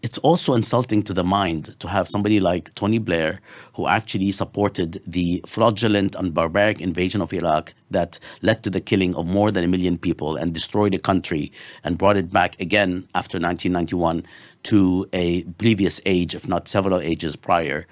it's also insulting to the mind to have somebody like Tony Blair, who actually supported the fraudulent and barbaric invasion of Iraq that led to the killing of more than 1 million people and destroyed a country and brought it back again after 1991 to a previous age, if not several ages prior.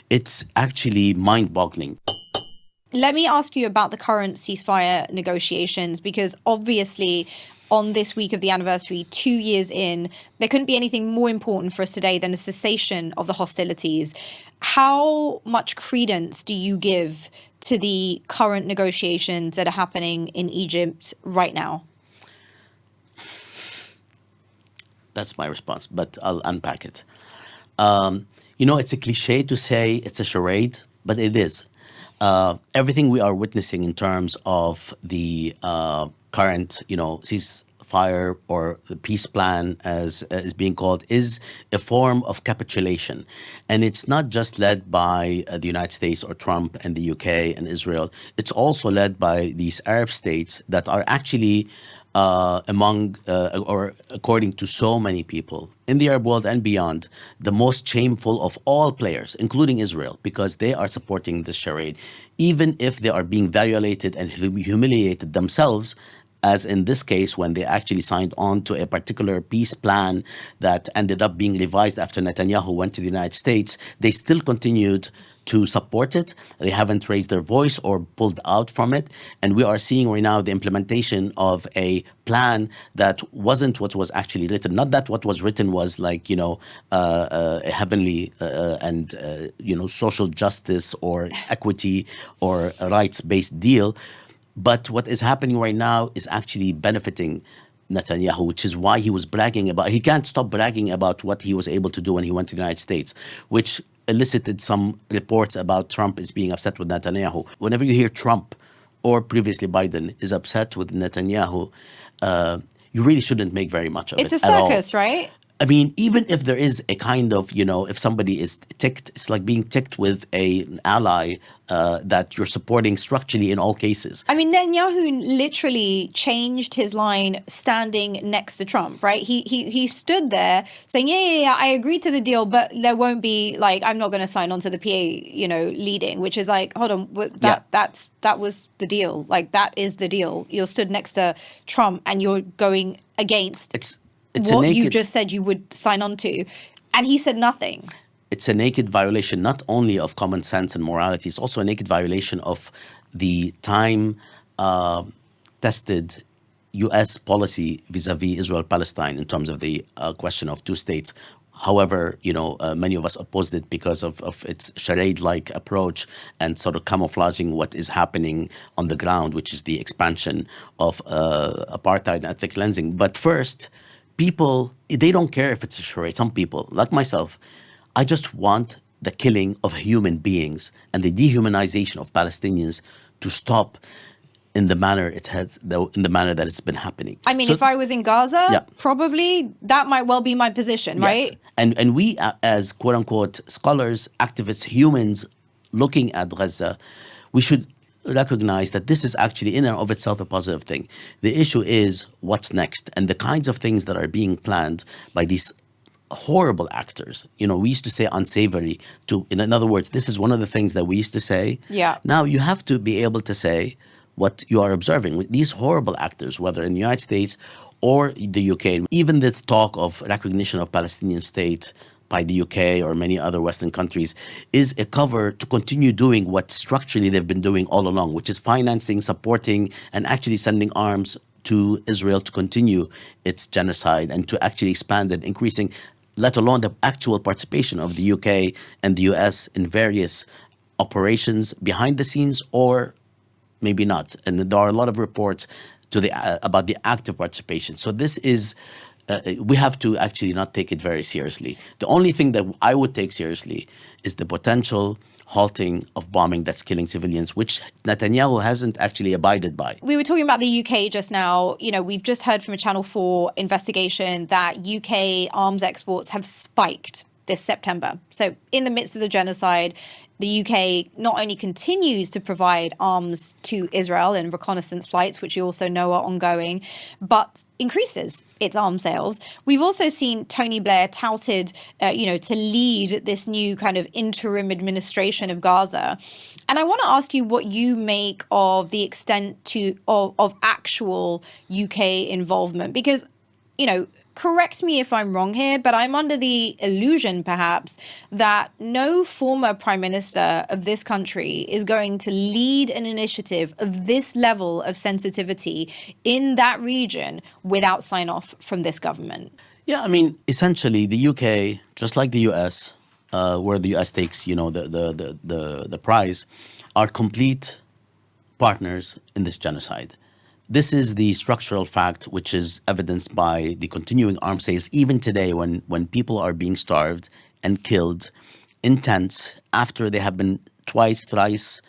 It's actually mind-boggling. Let me ask you about the current ceasefire negotiations, because obviously on this week of the anniversary, 2 years in, there couldn't be anything more important for us today than a cessation of the hostilities. How much credence do you give to the current negotiations that are happening in Egypt right now? That's my response, but I'll unpack it. It's a cliche to say it's a charade, but it is. Everything we are witnessing in terms of the current, ceasefire or the peace plan, as is being called, is a form of capitulation. And it's not just led by the United States or Trump and the UK and Israel. It's also led by these Arab states that are actually according to so many people in the Arab world and beyond, the most shameful of all players, including Israel, because they are supporting this charade, even if they are being violated and humiliated themselves, as in this case, when they actually signed on to a particular peace plan that ended up being revised after Netanyahu went to the United States. They still continued to support it. They haven't raised their voice or pulled out from it. And we are seeing right now the implementation of a plan that wasn't what was actually written. Not that what was written was like, a heavenly and social justice or equity or a rights-based deal. But what is happening right now is actually benefiting Netanyahu, which is why he was bragging about, he can't stop bragging about what he was able to do when he went to the United States, which elicited some reports about Trump is being upset with Netanyahu. Whenever you hear Trump or previously Biden is upset with Netanyahu, you really shouldn't make very much of it. It's a circus, right? I mean, even if there is a kind of, if somebody is ticked, it's like being ticked with an ally that you're supporting structurally in all cases. I mean, Netanyahu literally changed his line standing next to Trump, right? He stood there saying, yeah, I agree to the deal, but there won't be, I'm not going to sign on to the PA, leading, which is like, hold on, that was the deal. That is the deal. You're stood next to Trump and you're going against what you just said you would sign on to. And he said nothing. It's a naked violation, not only of common sense and morality, it's also a naked violation of the time-tested U.S. policy vis-a-vis Israel-Palestine in terms of the question of two states. However, many of us opposed it because of its charade-like approach and sort of camouflaging what is happening on the ground, which is the expansion of apartheid and ethnic cleansing. But first, people, they don't care if it's a charade. Some people, like myself, I just want the killing of human beings and the dehumanization of Palestinians to stop in the manner in the manner that it's been happening. I mean, if I was in Gaza, probably that might well be my position, right? And we, as quote unquote scholars, activists, humans looking at Gaza, we should recognize that this is actually in and of itself a positive thing. The issue is what's next and the kinds of things that are being planned by these horrible actors. We used to say unsavory in other words, this is one of the things that we used to say. Yeah. Now you have to be able to say what you are observing with these horrible actors, whether in the United States or the UK. Even this talk of recognition of Palestinian state by the UK or many other Western countries is a cover to continue doing what structurally they've been doing all along, which is financing, supporting, and actually sending arms to Israel to continue its genocide and to actually expand it, increasing, let alone the actual participation of the UK and the US in various operations behind the scenes or maybe not. And there are a lot of reports about the active participation. So this is, we have to actually not take it very seriously. The only thing that I would take seriously is the potential halting of bombing that's killing civilians, which Netanyahu hasn't actually abided by. We were talking about the UK just now. We've just heard from a Channel 4 investigation that UK arms exports have spiked. this September. So in the midst of the genocide, the UK not only continues to provide arms to Israel in reconnaissance flights, which you also know are ongoing, but increases its arms sales. We've also seen Tony Blair touted, to lead this new kind of interim administration of Gaza. And I want to ask you what you make of the extent of actual UK involvement, because, correct me if I'm wrong here, but I'm under the illusion, perhaps, that no former prime minister of this country is going to lead an initiative of this level of sensitivity in that region without sign-off from this government. Yeah, I mean, essentially, the UK, just like the US, where the US takes, the prize, are complete partners in this genocide. This is the structural fact which is evidenced by the continuing arms sales, even today when people are being starved and killed in tents after they have been twice, thrice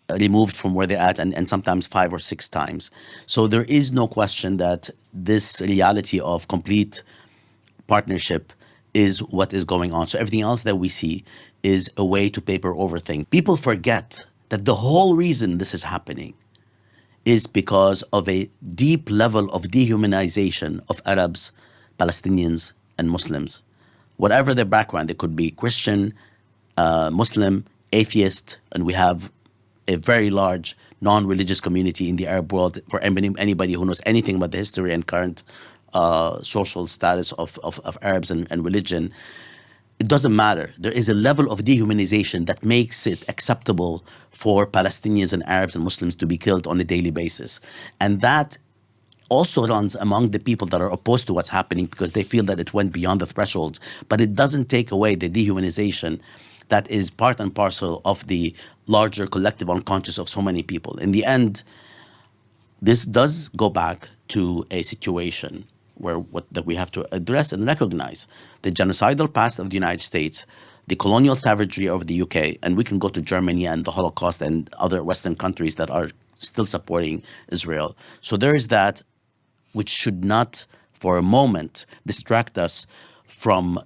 removed from where they're at, and sometimes 5 or 6 times. So there is no question that this reality of complete partnership is what is going on. So everything else that we see is a way to paper over things. People forget that the whole reason this is happening is because of a deep level of dehumanization of Arabs, Palestinians, and Muslims. Whatever their background, they could be Christian, Muslim, atheist, and we have a very large non-religious community in the Arab world. For anybody who knows anything about the history and current social status of Arabs and religion, it doesn't matter. There is a level of dehumanization that makes it acceptable for Palestinians and Arabs and Muslims to be killed on a daily basis. And that also runs among the people that are opposed to what's happening because they feel that it went beyond the thresholds. But it doesn't take away the dehumanization that is part and parcel of the larger collective unconscious of so many people. In the end, this does go back to a situation that we have to address and recognize. The genocidal past of the United States, the colonial savagery of the UK, and we can go to Germany and the Holocaust and other Western countries that are still supporting Israel. So there is that which should not for a moment distract us from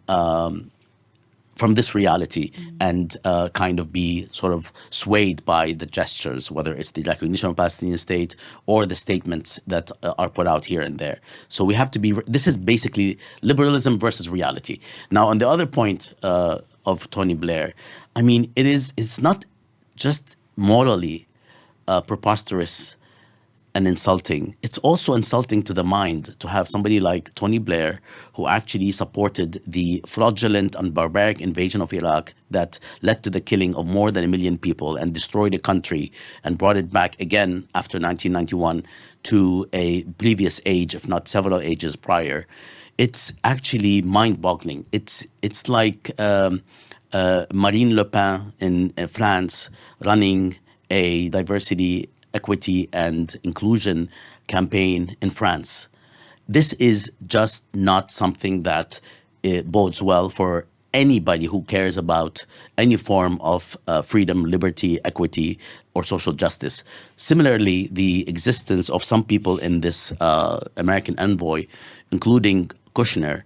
this reality and kind of be sort of swayed by the gestures, whether it's the recognition of Palestinian state or the statements that are put out here and there. So we have to be, this is basically liberalism versus reality. Now, on the other point of Tony Blair, I mean, it's not just morally preposterous and insulting. It's also insulting to the mind to have somebody like Tony Blair, who actually supported the fraudulent and barbaric invasion of Iraq that led to the killing of more than 1 million people and destroyed a country and brought it back again after 1991 to a previous age, if not several ages prior. It's actually mind-boggling. It's like Marine Le Pen in France running a diversity, equity, and inclusion campaign in France. This is just not something that bodes well for anybody who cares about any form of freedom, liberty, equity, or social justice. Similarly, the existence of some people in this American envoy, including Kushner,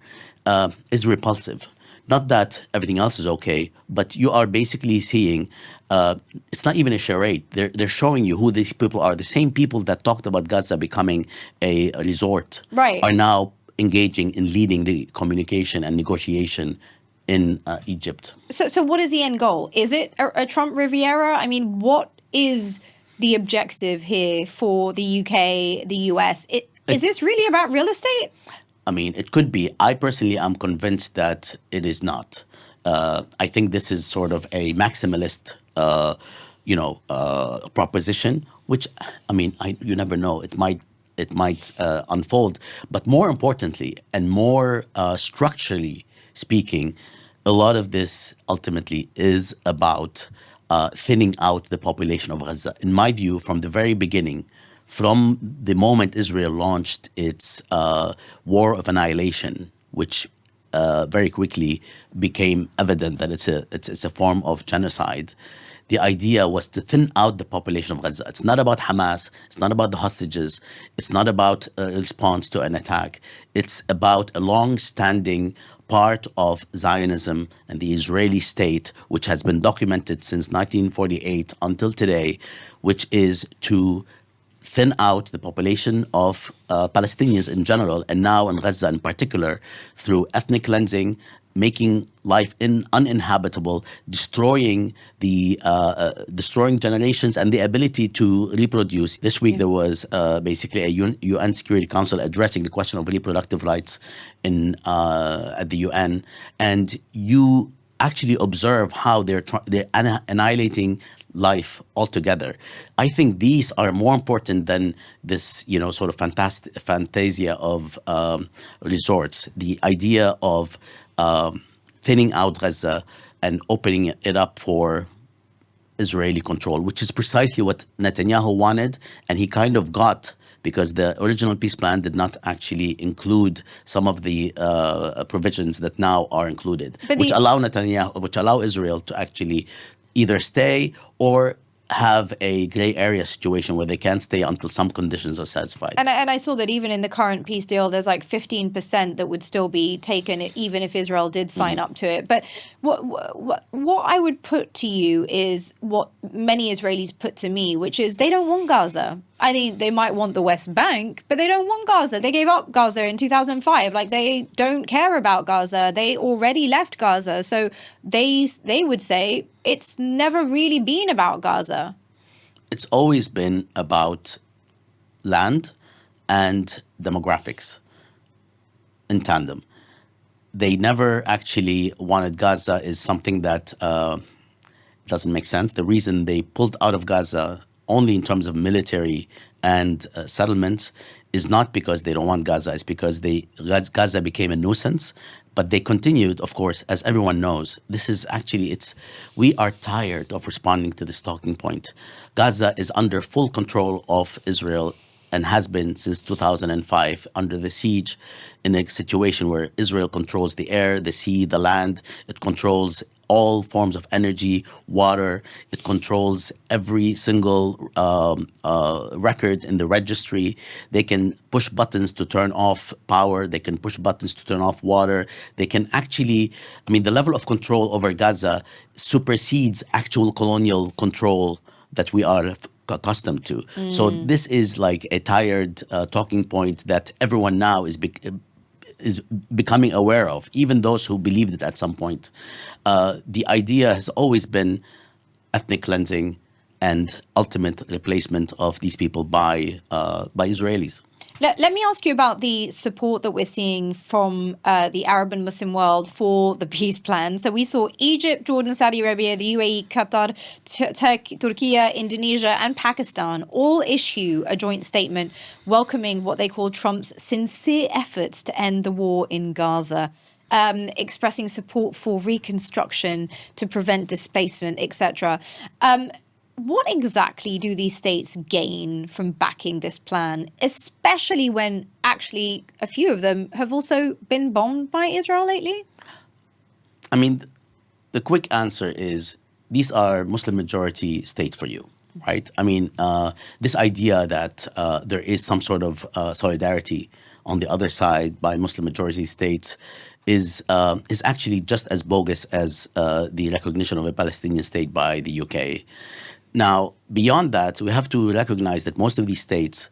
is repulsive. Not that everything else is okay, but you are basically seeing it's not even a charade. They're showing you who these people are. The same people that talked about Gaza becoming a resort are now engaging in leading the communication and negotiation in Egypt. So what is the end goal? Is it a Trump Riviera? I mean, what is the objective here for the UK, the US? Is this really about real estate? I mean, it could be. I personally am convinced that it is not. I think this is sort of a maximalist, proposition, which, I mean, you never know. It might unfold. But more importantly, and more structurally speaking, a lot of this ultimately is about thinning out the population of Gaza. In my view, from the very beginning, from the moment Israel launched its war of annihilation, which very quickly became evident that it's a form of genocide, the idea was to thin out the population of Gaza. It's not about Hamas. It's not about the hostages. It's not about a response to an attack. It's about a long-standing part of Zionism and the Israeli state, which has been documented since 1948 until today, which is to thin out the population of Palestinians in general, and now in Gaza in particular, through ethnic cleansing, making life uninhabitable, destroying destroying generations and the ability to reproduce. This week there was basically a UN Security Council addressing the question of reproductive rights in at the UN, and you actually observe how they're annihilating life altogether. I think these are more important than this, sort of fantasia of resorts. The idea of thinning out Gaza and opening it up for Israeli control, which is precisely what Netanyahu wanted, and he kind of got, because the original peace plan did not actually include some of the provisions that now are included, which allow Israel to actually either stay or have a gray area situation where they can't stay until some conditions are satisfied. And I saw that even in the current peace deal, there's like 15% that would still be taken, even if Israel did sign up to it. But what I would put to you is what many Israelis put to me, which is they don't want Gaza. I think they might want the West Bank, but they don't want Gaza. They gave up Gaza in 2005. Like, they don't care about Gaza. They already left Gaza. So they would say it's never really been about Gaza. It's always been about land and demographics in tandem. They never actually wanted Gaza is something that doesn't make sense. The reason they pulled out of Gaza only in terms of military and settlements is not because they don't want Gaza. It's because Gaza became a nuisance. But they continued, of course, as everyone knows. This is actually, we are tired of responding to this talking point. Gaza is under full control of Israel and has been since 2005, under the siege, in a situation where Israel controls the air, the sea, the land. It controls all forms of energy, water. It controls every single record in the registry. They can push buttons to turn off power. They can push buttons to turn off water. They can actually, the level of control over Gaza supersedes actual colonial control that we are accustomed to. So this is like a tired talking point that everyone now is becoming aware of, even those who believed it at some point. The idea has always been ethnic cleansing and ultimate replacement of these people by Israelis. Let me ask you about the support that we're seeing from the Arab and Muslim world for the peace plan. So we saw Egypt, Jordan, Saudi Arabia, the UAE, Qatar, Turkey, Indonesia, and Pakistan all issue a joint statement welcoming what they call Trump's sincere efforts to end the war in Gaza. Expressing support for reconstruction to prevent displacement, etc. What exactly do these states gain from backing this plan, especially when actually a few of them have also been bombed by Israel lately? The quick answer is these are Muslim majority states for you, right? This idea that there is some sort of solidarity on the other side by Muslim majority states is actually just as bogus as the recognition of a Palestinian state by the UK. Now, beyond that, we have to recognize that most of these states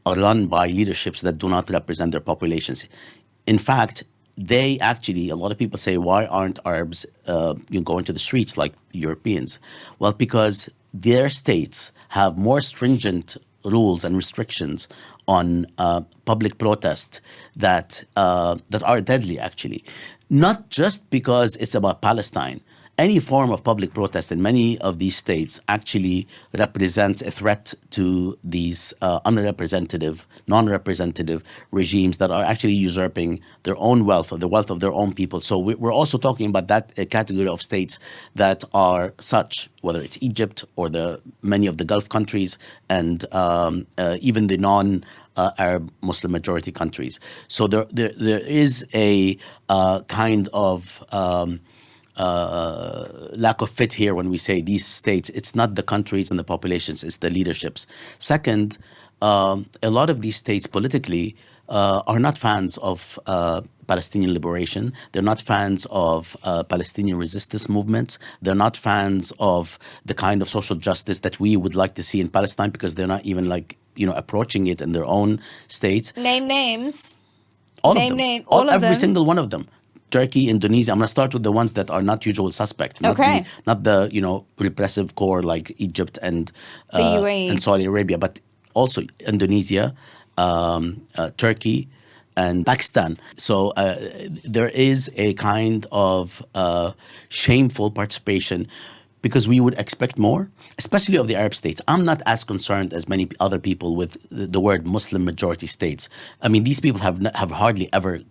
are run by leaderships that do not represent their populations. In fact, a lot of people say, why aren't Arabs going to the streets like Europeans? Well, because their states have more stringent rules and restrictions on public protest that are deadly, actually. Not just because it's about Palestine. Any form of public protest in many of these states actually represents a threat to these non-representative regimes that are actually usurping their own wealth or the wealth of their own people. So we're also talking about that category of states that are such, whether it's Egypt or many of the Gulf countries and even the non-Arab Muslim majority countries. So there is a kind of lack of fit here when we say these states. It's not the countries and the populations, it's the leaderships. Second, a lot of these states politically are not fans of Palestinian liberation. They're not fans of Palestinian resistance movements. They're not fans of the kind of social justice that we would like to see in Palestine, because they're not even like, approaching it in their own states. Name names. All Name, of them. name, all of every them. single one of them. Turkey, Indonesia. I'm going to start with the ones that are not usual suspects, not Okay. the repressive core like Egypt and UAE. and Saudi Arabia, but also Indonesia, Turkey, and Pakistan. So there is a kind of shameful participation, because we would expect more, especially of the Arab states. I'm not as concerned as many other people with the word Muslim majority states. I mean, these people have hardly ever,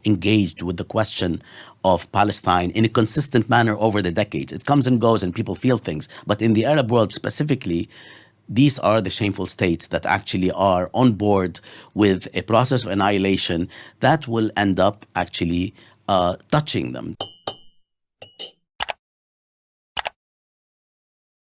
engaged with the question of Palestine in a consistent manner over the decades. It comes and goes and people feel things. But in the Arab world specifically, these are the shameful states that actually are on board with a process of annihilation that will end up actually touching them.